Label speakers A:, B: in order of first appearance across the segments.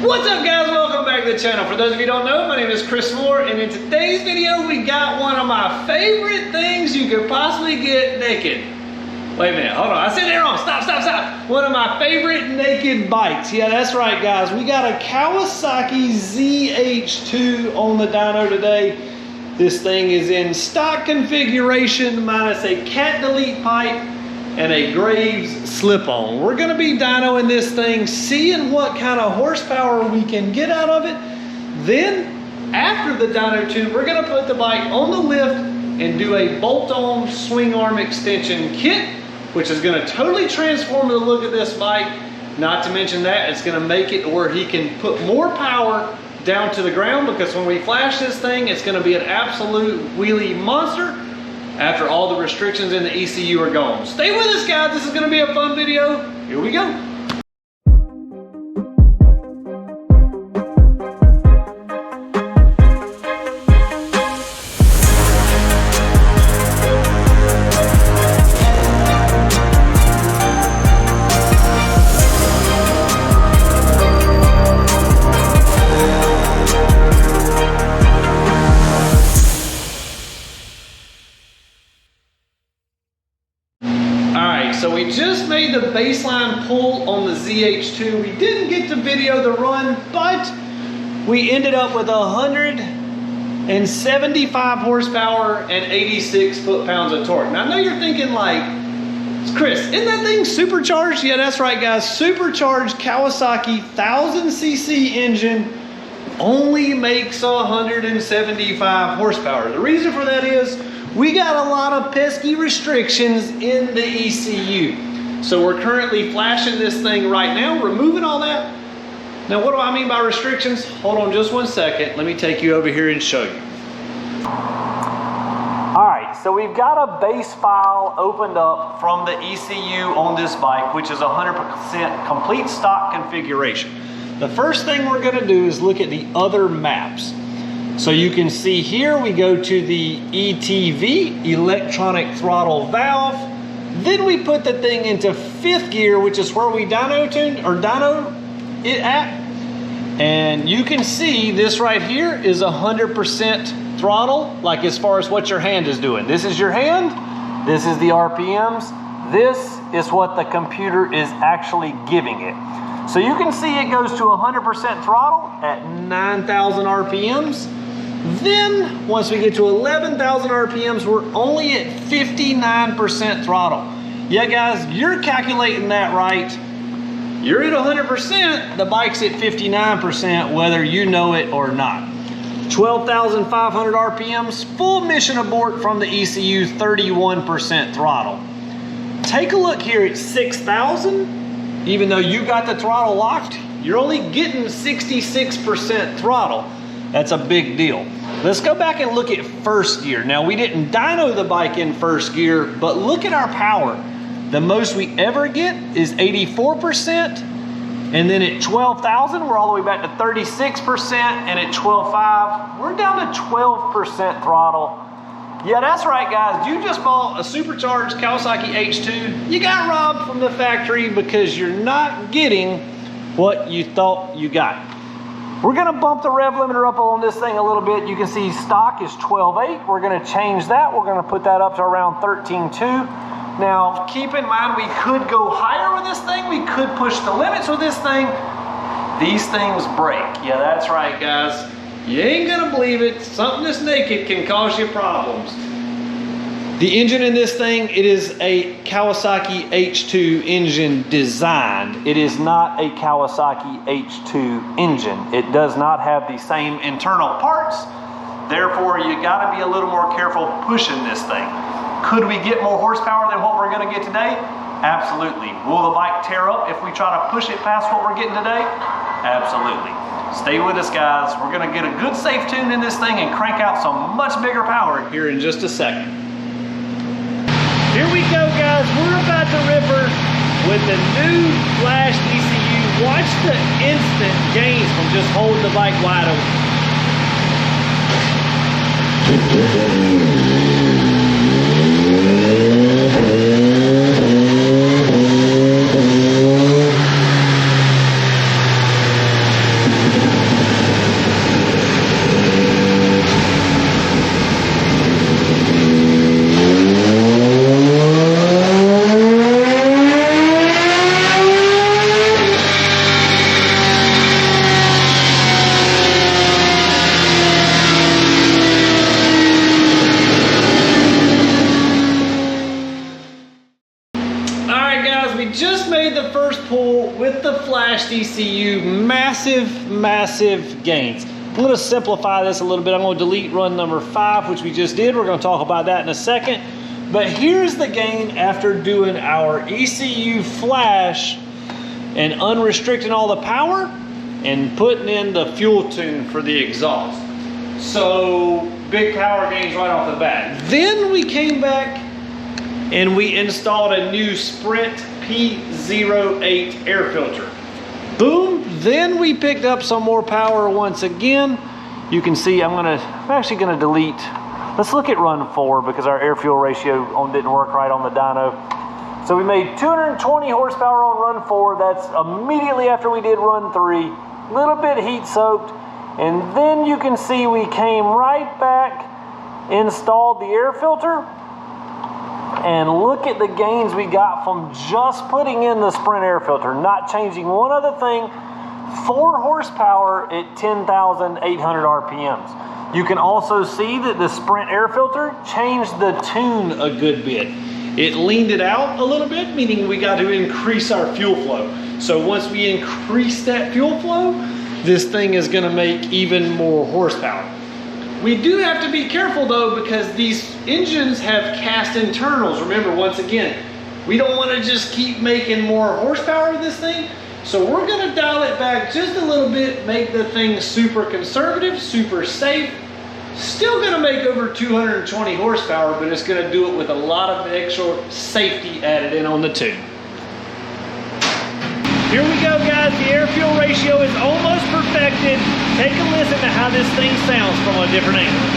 A: What's up, guys? Welcome back to the channel. For those of you who don't know, my name is Chris Moore, and in today's video we got one of my favorite things you could possibly get naked. Wait a minute, hold on, I said that wrong. Stop. One of my favorite naked bikes. Yeah, that's right, guys. We got a Kawasaki ZH2 on the dyno today. This thing is in stock configuration minus a cat delete pipe and a Graves slip-on. We're gonna be dynoing this thing, seeing what kind of horsepower we can get out of it. Then, after the dyno tube, we're gonna put the bike on the lift and do a bolt-on swing arm extension kit, which is gonna totally transform the look of this bike. Not to mention that, it's gonna make it where he can put more power down to the ground, because when we flash this thing, it's gonna be an absolute wheelie monster after all the restrictions in the ECU are gone. Stay with us, guys. This is gonna be a fun video. Here we go. So we just made the baseline pull on the ZH2. We didn't get to video the run, but we ended up with 175 horsepower and 86 foot-pounds of torque. Now I know you're thinking like, Chris, isn't that thing supercharged? Yeah, that's right, guys. Supercharged Kawasaki 1000cc engine only makes 175 horsepower. The reason for that is we got a lot of pesky restrictions in the ECU. So we're currently flashing this thing right now, removing all that. Now, what do I mean by restrictions? Hold on just one second. Let me take you over here and show you. All right, so we've got a base file opened up from the ECU on this bike, which is 100% complete stock configuration. The first thing we're gonna do is look at the other maps. So you can see here we go to the ETV, electronic throttle valve. Then we put the thing into 5th gear, which is where we dyno it at. And you can see this right here is 100% throttle, like as far as what your hand is doing. This is your hand, this is the RPMs, this is what the computer is actually giving it. So you can see it goes to 100% throttle at 9,000 RPMs. Then, once we get to 11,000 RPMs, we're only at 59% throttle. Yeah, guys, you're calculating that right. You're at 100%, the bike's at 59%, whether you know it or not. 12,500 RPMs, full mission abort from the ECU, 31% throttle. Take a look here at 6,000. Even though you got the throttle locked, you're only getting 66% throttle. That's a big deal. Let's go back and look at 1st gear. Now, we didn't dyno the bike in 1st gear, but look at our power. The most we ever get is 84%. And then at 12,000, we're all the way back to 36%. And at 12.5, we're down to 12% throttle. Yeah, that's right, guys. You just bought a supercharged Kawasaki H2. You got robbed from the factory because you're not getting what you thought you got. We're gonna bump the rev limiter up on this thing a little bit. You can see stock is 12.8. We're gonna change that. We're gonna put that up to around 13.2. Now, keep in mind, we could go higher with this thing. We could push the limits with this thing. These things break. Yeah, that's right, guys. You ain't gonna believe it. Something this naked can cause you problems. The engine in this thing, it is a Kawasaki H2 engine designed. It is not a Kawasaki H2 engine. It does not have the same internal parts. Therefore, you gotta be a little more careful pushing this thing. Could we get more horsepower than what we're gonna get today? Absolutely. Will the bike tear up if we try to push it past what we're getting today? Absolutely. Stay with us, guys. We're gonna get a good safe tune in this thing and crank out some much bigger power here in just a second. Here we go, guys. We're about to rip her with the new Flashed ECU. Watch the instant gains from just holding the bike wide open. Flashed ECU, massive gains. I'm gonna simplify this a little bit. I'm gonna delete run number 5, which we just did. We're gonna talk about that in a second. But here's the gain after doing our ECU Flash and unrestricting all the power and putting in the fuel tune for the exhaust. So big power gains right off the bat. Then we came back and we installed a new Sprint P08 air filter. Boom, then we picked up some more power once again. You can see I'm actually gonna delete, let's look at run 4 because our air fuel ratio didn't work right on the dyno. So we made 220 horsepower on run 4. That's immediately after we did run 3. Little bit heat soaked. And then you can see we came right back, installed the air filter, and look at the gains we got from just putting in the Sprint air filter, not changing one other thing. 4 horsepower at 10,800 RPMs. You can also see that the Sprint air filter changed the tune a good bit. It leaned it out a little bit, meaning we got to increase our fuel flow. So once we increase that fuel flow, this thing is gonna make even more horsepower. We do have to be careful though, because these engines have cast internals. Remember, once again, we don't wanna just keep making more horsepower with this thing. So we're gonna dial it back just a little bit, make the thing super conservative, super safe. Still gonna make over 220 horsepower, but it's gonna do it with a lot of extra safety added in on the tune. Here we go, guys. The air fuel ratio is almost perfected. Take a listen to how this thing sounds from a different angle.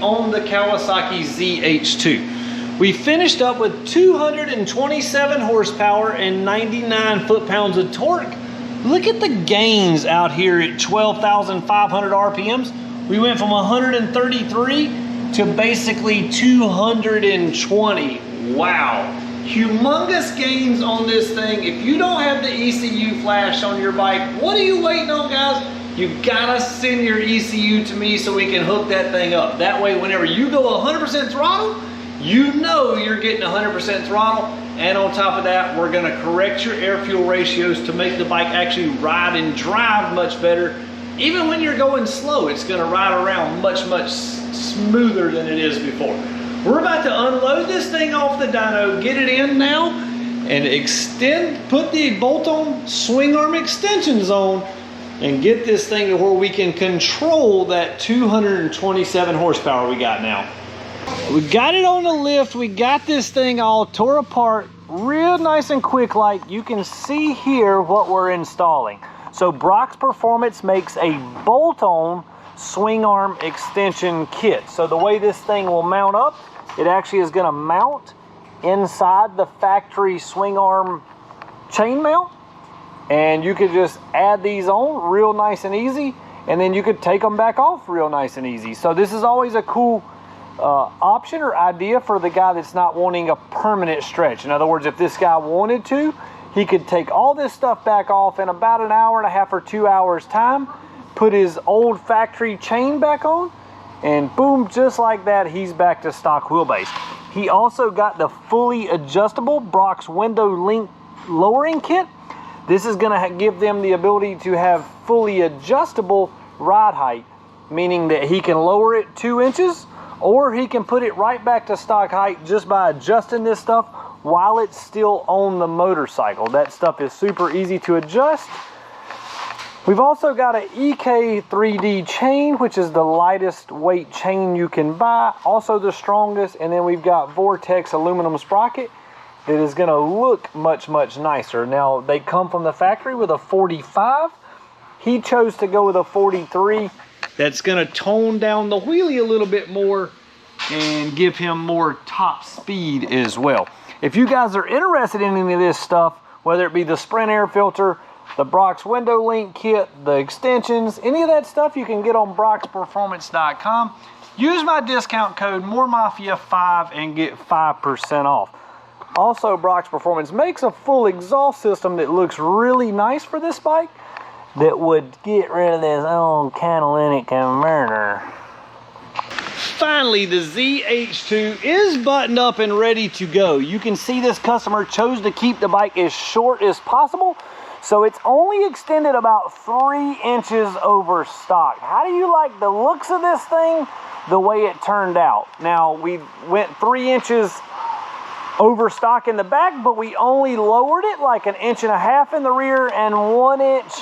A: On the Kawasaki ZH2. We finished up with 227 horsepower and 99 foot-pounds of torque. Look at the gains out here at 12,500 RPMs. We went from 133 to basically 220. Wow. Humongous gains on this thing. If you don't have the ECU Flash on your bike, what are you waiting on, guys? You gotta send your ECU to me so we can hook that thing up. That way, whenever you go 100% throttle, you know you're getting 100% throttle. And on top of that, we're gonna correct your air fuel ratios to make the bike actually ride and drive much better. Even when you're going slow, it's gonna ride around much smoother than it is before. We're about to unload this thing off the dyno, get it in now, and put the bolt-on swing arm extensions on, and get this thing to where we can control that 227 horsepower we got now. We got it on the lift. We got this thing all tore apart, real nice and quick, like you can see here what we're installing. So Brock's Performance makes a bolt-on swing arm extension kit. So the way this thing will mount up, it actually is going to mount inside the factory swing arm chain mount, and you could just add these on real nice and easy, and then you could take them back off real nice and easy. So this is always a cool option or idea for the guy that's not wanting a permanent stretch. In other words, if this guy wanted to, he could take all this stuff back off in about an hour and a half or 2 hours time, put his old factory chain back on, and boom, just like that, he's back to stock wheelbase. He also got the fully adjustable Brock's window link lowering kit. This is gonna give them the ability to have fully adjustable ride height, meaning that he can lower it 2 inches, or he can put it right back to stock height just by adjusting this stuff while it's still on the motorcycle. That stuff is super easy to adjust. We've also got an EK 3D chain, which is the lightest weight chain you can buy, also the strongest. And then we've got Vortex aluminum sprocket that is gonna look much, much nicer. Now, they come from the factory with a 45. He chose to go with a 43. That's gonna tone down the wheelie a little bit more and give him more top speed as well. If you guys are interested in any of this stuff, whether it be the Sprint air filter, the Brock's window link kit, the extensions, any of that stuff you can get on brocksperformance.com. Use my discount code MOREMAFIA5 and get 5% off. Also, Brock's Performance makes a full exhaust system that looks really nice for this bike that would get rid of this old catalytic converter. Finally, the ZH2 is buttoned up and ready to go. You can see this customer chose to keep the bike as short as possible, so it's only extended about 3 inches over stock. How do you like the looks of this thing? The way it turned out. Now, we went 3 inches over stock in the back, but we only lowered it like 1.5 inches in the rear and 1 inch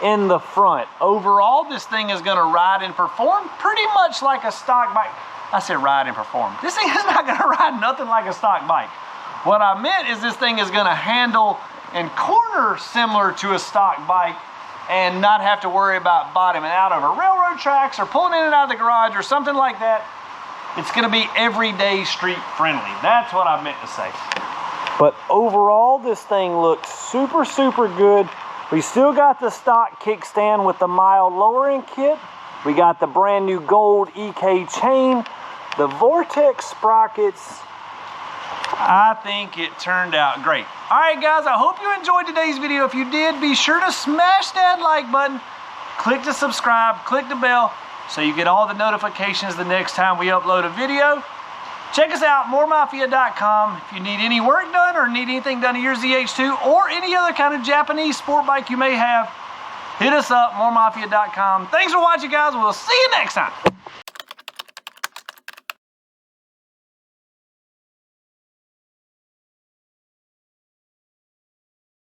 A: in the front. Overall, this thing is gonna ride and perform pretty much like a stock bike. I said ride and perform. This thing is not gonna ride nothing like a stock bike. What I meant is this thing is gonna handle and corner similar to a stock bike and not have to worry about bottoming out over railroad tracks or pulling in and out of the garage or something like that. It's gonna be everyday street friendly. That's what I meant to say. But overall, this thing looks super, super good. We still got the stock kickstand with the mild lowering kit. We got the brand new gold EK chain, the Vortex sprockets. I think it turned out great. All right, guys, I hope you enjoyed today's video. If you did, be sure to smash that like button, click to subscribe, click the bell, so you get all the notifications the next time we upload a video. Check us out, moremafia.com. If you need any work done or need anything done to your ZH2 or any other kind of Japanese sport bike you may have, hit us up, moremafia.com. Thanks for watching, guys. We'll see you next time.